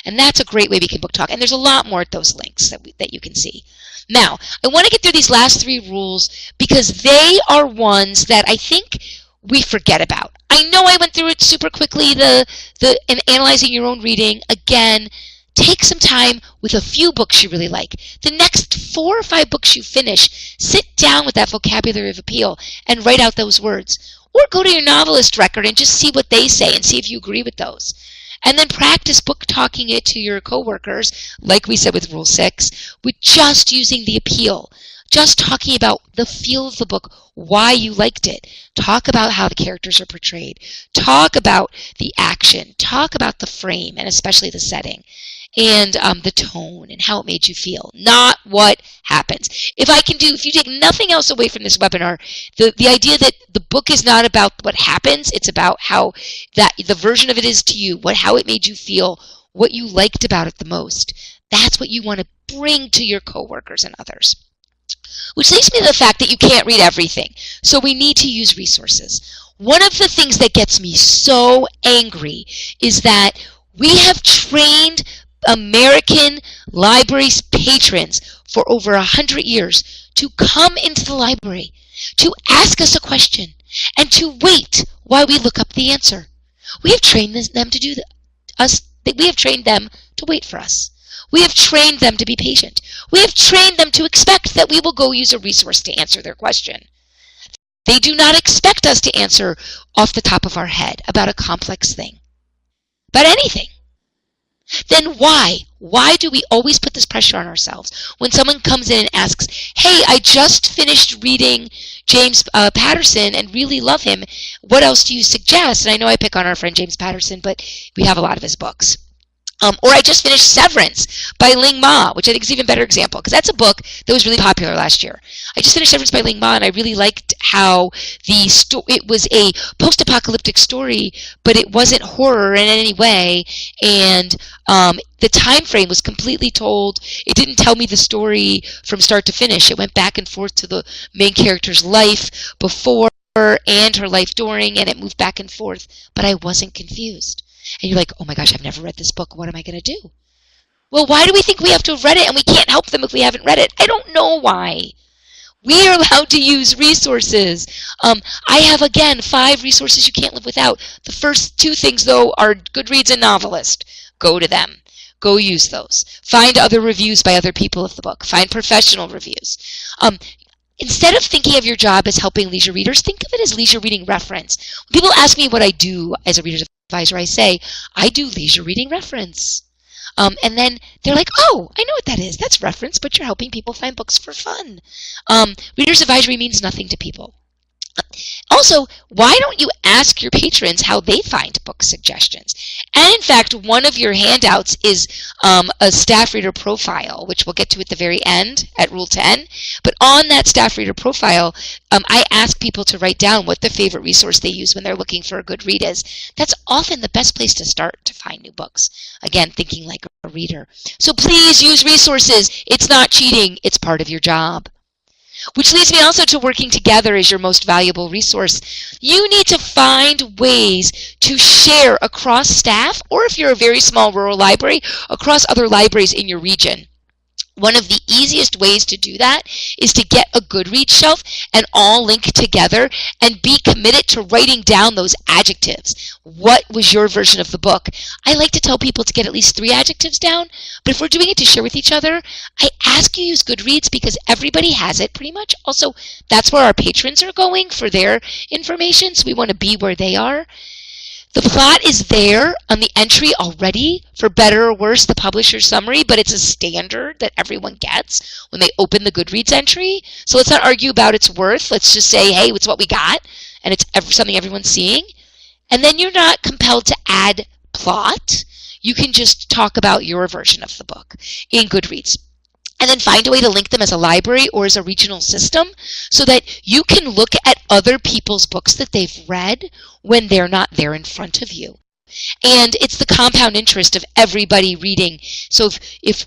And that's a great way we can book talk. And there's a lot more at those links that you can see. Now, I want to get through these last 3 rules because they are ones that I think we forget about. I know I went through it super quickly, in analyzing your own reading. Again, take some time with a few books you really like. The next 4 or 5 books you finish, sit down with that vocabulary of appeal and write out those words. Or go to your novelist record and just see what they say and see if you agree with those. And then practice book talking it to your coworkers, like we said with Rule 6, with just using the appeal. Just talking about the feel of the book, why you liked it. Talk about how the characters are portrayed. Talk about the action. Talk about the frame, and especially the setting. And the tone and how it made you feel, not what happens. If you take nothing else away from this webinar, the idea that the book is not about what happens, it's about how the version of it is to you, how it made you feel, what you liked about it the most. That's what you want to bring to your coworkers and others. Which leads me to the fact that you can't read everything. So we need to use resources. One of the things that gets me so angry is that we have trained American libraries patrons for over 100 years to come into the library, to ask us a question, and to wait while we look up the answer. We have trained them to do we have trained them to wait for us. We have trained them to be patient. We have trained them to expect that we will go use a resource to answer their question. They do not expect us to answer off the top of our head about a complex thing, about anything. Then why? Why do we always put this pressure on ourselves? When someone comes in and asks, hey, I just finished reading James Patterson and really love him. What else do you suggest? And I know I pick on our friend James Patterson, but we have a lot of his books. Or I just finished Severance by Ling Ma, which I think is an even better example, because that's a book that was really popular last year. I just finished Severance by Ling Ma, and I really liked how it was a post-apocalyptic story, but it wasn't horror in any way, and the time frame was completely told. It didn't tell me the story from start to finish. It went back and forth to the main character's life before and her life during, and it moved back and forth, but I wasn't confused. And you're like, oh my gosh, I've never read this book. What am I going to do? Well, why do we think we have to have read it and we can't help them if we haven't read it? I don't know why. We are allowed to use resources. I have, again, 5 resources you can't live without. The first 2 things, though, are Goodreads and Novelist. Go to them. Go use those. Find other reviews by other people of the book. Find professional reviews. Instead of thinking of your job as helping leisure readers, think of it as leisure reading reference. When people ask me what I do as a reader's advisor, I say, I do leisure reading reference. And then they're like, oh, I know what that is. That's reference, but you're helping people find books for fun. Reader's advisory means nothing to people. Also, why don't you ask your patrons how they find book suggestions? And in fact, one of your handouts is a staff reader profile, which we'll get to at the very end at Rule 10. But on that staff reader profile, I ask people to write down what their favorite resource they use when they're looking for a good read is. That's often the best place to start to find new books. Again, thinking like a reader. So please use resources. It's not cheating. It's part of your job. Which leads me also to working together as your most valuable resource. You need to find ways to share across staff, or if you're a very small rural library, across other libraries in your region. One of the easiest ways to do that is to get a Goodreads shelf and all link together and be committed to writing down those adjectives. What was your version of the book? I like to tell people to get at least 3 adjectives down, but if we're doing it to share with each other, I ask you use Goodreads because everybody has it pretty much. Also, that's where our patrons are going for their information, so we want to be where they are. The plot is there on the entry already, for better or worse, the publisher's summary, but it's a standard that everyone gets when they open the Goodreads entry. So let's not argue about its worth. Let's just say, hey, it's what we got, and it's something everyone's seeing. And then you're not compelled to add plot. You can just talk about your version of the book in Goodreads. And then find a way to link them as a library or as a regional system so that you can look at other people's books that they've read when they're not there in front of you. And it's the compound interest of everybody reading. So if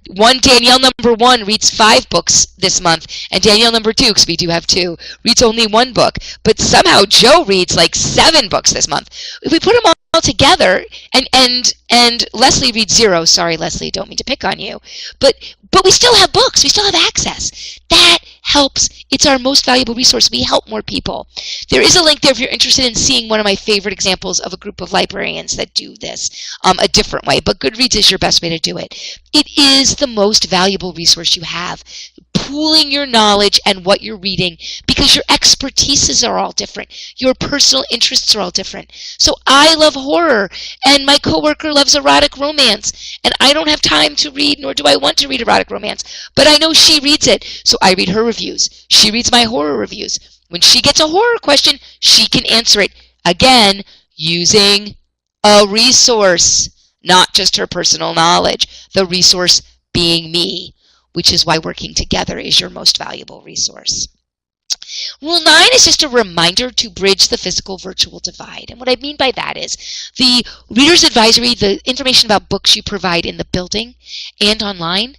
Danielle number 1 reads 5 books this month, and Danielle number 2, because we do have 2, reads only 1 book. But somehow Joe reads like 7 books this month. If we put them all together, and Leslie reads 0. Sorry, Leslie, don't mean to pick on you. But we still have books. We still have access. That helps. It's our most valuable resource. We help more people. There is a link there if you're interested in seeing one of my favorite examples of a group of librarians that do this a different way. But Goodreads is your best way to do it. It is the most valuable resource you have. Pooling your knowledge and what you're reading, because your expertises are all different. Your personal interests are all different. So I love horror, and my coworker loves erotic romance, and I don't have time to read, nor do I want to read erotic romance, but I know she reads it, so I read her reviews. She reads my horror reviews. When she gets a horror question, she can answer it, again, using a resource, not just her personal knowledge, the resource being me, which is why working together is your most valuable resource. Rule 9 is just a reminder to bridge the physical-virtual divide. And what I mean by that is the reader's advisory, the information about books you provide in the building and online,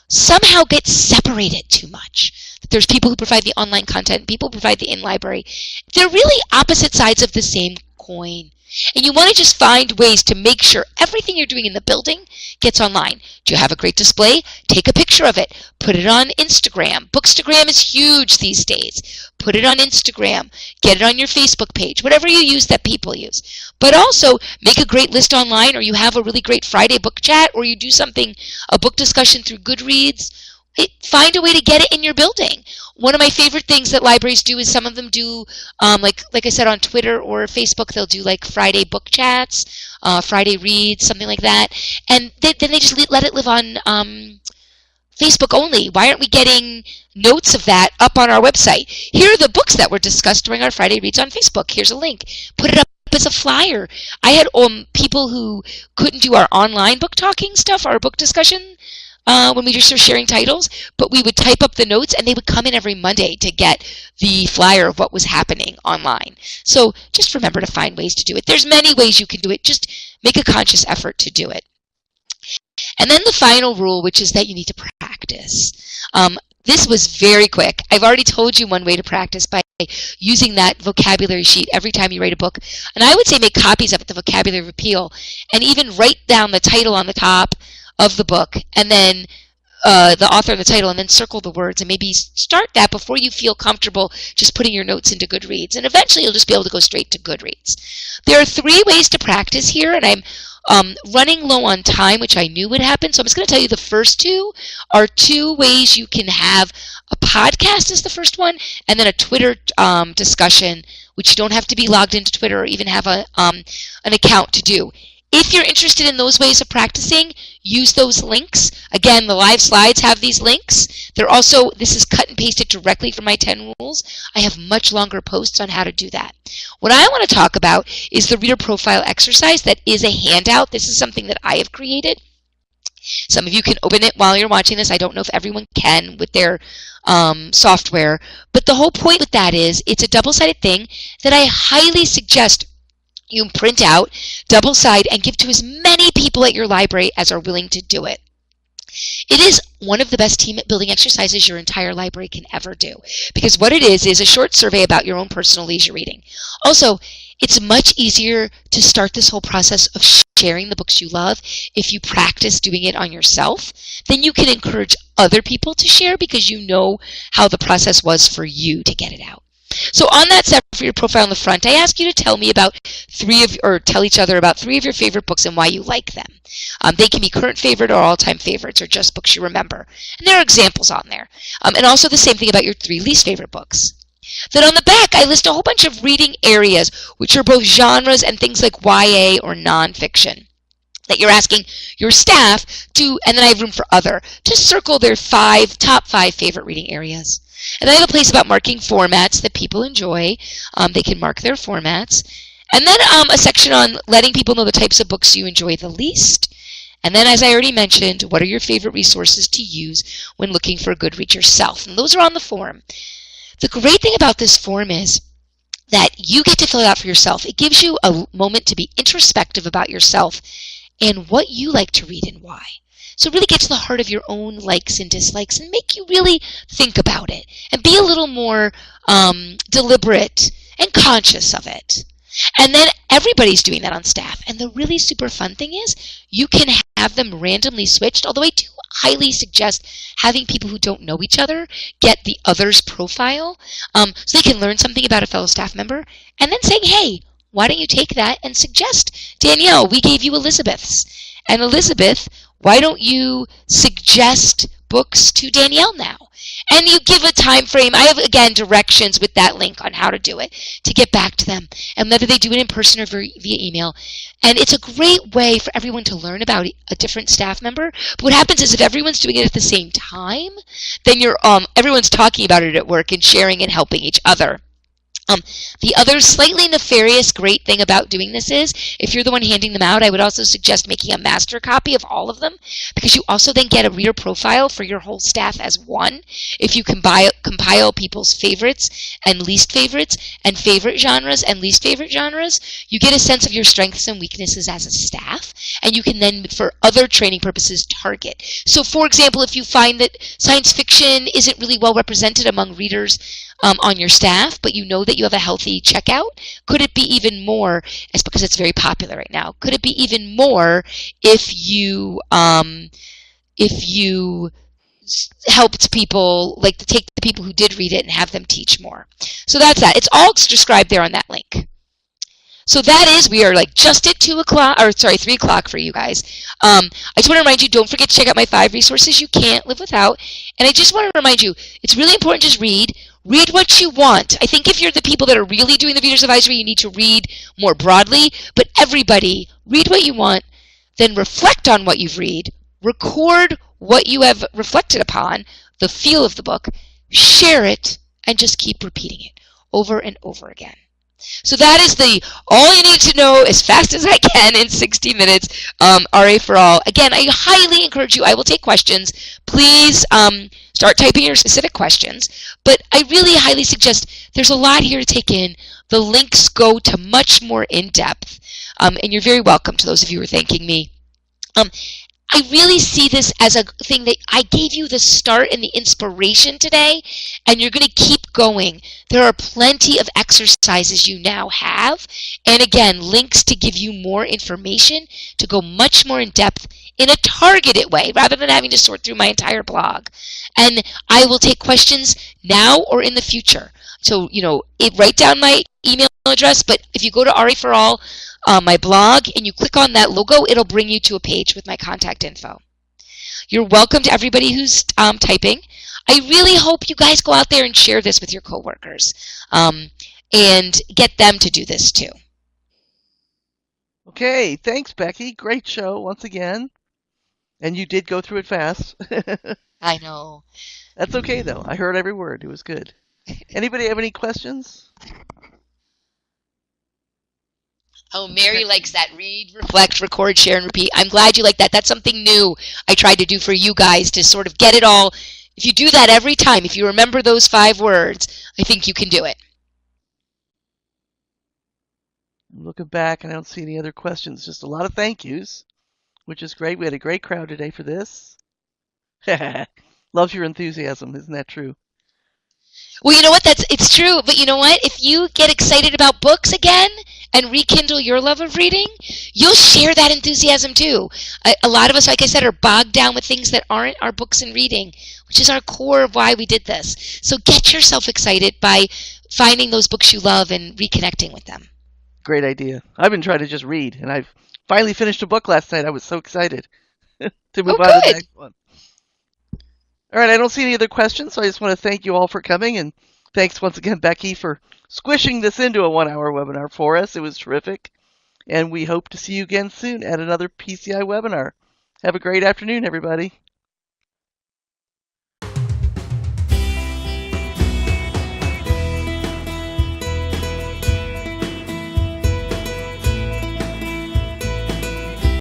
somehow gets separated too much. There's people who provide the online content, people who provide the in-library. They're really opposite sides of the same coin. And you want to just find ways to make sure everything you're doing in the building gets online. Do you have a great display? Take a picture of it. Put it on Instagram. Bookstagram is huge these days. Put it on Instagram. Get it on your Facebook page. Whatever you use that people use. But also make a great list online, or you have a really great Friday book chat, or you do something, a book discussion through Goodreads. Find a way to get it in your building. One of my favorite things that libraries do is some of them do, like I said, on Twitter or Facebook, they'll do like Friday book chats, Friday reads, something like that. And then they just let it live on Facebook only. Why aren't we getting notes of that up on our website? Here are the books that were discussed during our Friday reads on Facebook. Here's a link. Put it up as a flyer. I had people who couldn't do our online book talking stuff, our book discussion, when we just were sharing titles, but we would type up the notes and they would come in every Monday to get the flyer of what was happening online. So just remember to find ways to do it. There's many ways you can do it. Just make a conscious effort to do it. And then the final rule, which is that you need to practice. This was very quick. I've already told you one way to practice by using that vocabulary sheet every time you write a book. And I would say make copies of it, the vocabulary repeal, and even write down the title on the top of the book, and then the author and the title, and then circle the words, and maybe start that before you feel comfortable just putting your notes into Goodreads. And eventually you'll just be able to go straight to Goodreads. There are 3 ways to practice here, and I'm running low on time, which I knew would happen, so I'm just going to tell you the first 2 are 2 ways you can have a podcast is the first one, and then a Twitter discussion, which you don't have to be logged into Twitter or even have an account to do. If you're interested in those ways of practicing, use those links. Again, the live slides have these links. They're also, this is cut and pasted directly from my 10 rules. I have much longer posts on how to do that. What I want to talk about is the reader profile exercise that is a handout. This is something that I have created. Some of you can open it while you're watching this. I don't know if everyone can with their software. But the whole point with that is it's a double-sided thing that I highly suggest you print out, double-side, and give to as many people at your library as are willing to do it. It is one of the best team building exercises your entire library can ever do, because what it is a short survey about your own personal leisure reading. Also, it's much easier to start this whole process of sharing the books you love if you practice doing it on yourself. Then you can encourage other people to share because you know how the process was for you to get it out. So on that set for your profile on the front, I ask you to tell me about tell each other about 3 of your favorite books and why you like them. They can be current favorite or all-time favorites or just books you remember. And there are examples on there. And also the same thing about your 3 least favorite books. Then on the back, I list a whole bunch of reading areas, which are both genres and things like YA or nonfiction, that you're asking your staff to, and then I have room for other, to circle their top 5 favorite reading areas. And I have a place about marking formats that people enjoy. They can mark their formats. And then a section on letting people know the types of books you enjoy the least. And then, as I already mentioned, what are your favorite resources to use when looking for a good read yourself? And those are on the form. The great thing about this form is that you get to fill it out for yourself. It gives you a moment to be introspective about yourself and what you like to read and why. So really get to the heart of your own likes and dislikes and make you really think about it and be a little more deliberate and conscious of it. And then everybody's doing that on staff. And the really super fun thing is you can have them randomly switched, although I do highly suggest having people who don't know each other get the other's profile so they can learn something about a fellow staff member, and then saying, hey, why don't you take that and suggest, Danielle, we gave you Elizabeth's. And Elizabeth, why don't you suggest books to Danielle now? And you give a time frame. I have, again, directions with that link on how to do it to get back to them, and whether they do it in person or via email. And it's a great way for everyone to learn about a different staff member. But what happens is if everyone's doing it at the same time, then everyone's talking about it at work and sharing and helping each other. The other slightly nefarious great thing about doing this is, if you're the one handing them out, I would also suggest making a master copy of all of them, because you also then get a reader profile for your whole staff as one. If you compile people's favorites and least favorites and favorite genres and least favorite genres, you get a sense of your strengths and weaknesses as a staff, and you can then, for other training purposes, target. So, for example, if you find that science fiction isn't really well represented among readers on your staff, but you know that you have a healthy checkout, could it be even more, it's because it's very popular right now, could it be even more if you helped people, like to take the people who did read it and have them teach more? So that's that. It's all described there on that link. So that is, we are like just at 3 o'clock for you guys. I just want to remind you, don't forget to check out my 5 resources you can't live without. And I just want to remind you, it's really important to just read. Read what you want. I think if you're the people that are really doing the Reader's Advisory, you need to read more broadly. But everybody, read what you want, then reflect on what you've read, record what you have reflected upon, the feel of the book, share it, and just keep repeating it over and over again. So that is all you need to know as fast as I can in 60 minutes, RA for All. Again, I highly encourage you, I will take questions. Please start typing your specific questions. But I really highly suggest, there's a lot here to take in. The links go to much more in-depth. And you're very welcome to those of you who are thanking me. I really see this as a thing that I gave you the start and the inspiration today, and you're going to keep going. There are plenty of exercises you now have, and again, links to give you more information to go much more in depth in a targeted way, rather than having to sort through my entire blog. And I will take questions now or in the future. So, write down my email address, but if you go to RA for All, my blog, and you click on that logo, it'll bring you to a page with my contact info. You're welcome to everybody who's typing. I really hope you guys go out there and share this with your coworkers and get them to do this too. Okay, thanks, Becky. Great show once again. And you did go through it fast. I know. That's okay, though. I heard every word. It was good. Anybody have any questions? Oh, Mary likes that. Read, reflect, record, share, and repeat. I'm glad you like that. That's something new I tried to do for you guys to sort of get it all. If you do that every time, if you remember those 5 words, I think you can do it. I'm looking back, and I don't see any other questions. Just a lot of thank yous, which is great. We had a great crowd today for this. Love your enthusiasm. Isn't that true? Well, you know what? It's true. But you know what? If you get excited about books again and rekindle your love of reading, you'll share that enthusiasm too. A lot of us, like I said, are bogged down with things that aren't our books and reading, which is our core of why we did this. So get yourself excited by finding those books you love and reconnecting with them. Great idea. I've been trying to just read, and I've finally finished a book last night. I was so excited to move on to the next one. All right, I don't see any other questions, so I just want to thank you all for coming, and thanks once again, Becky, for squishing this into a 1-hour webinar for us. It was terrific, and we hope to see you again soon at another PCI webinar. Have a great afternoon, everybody.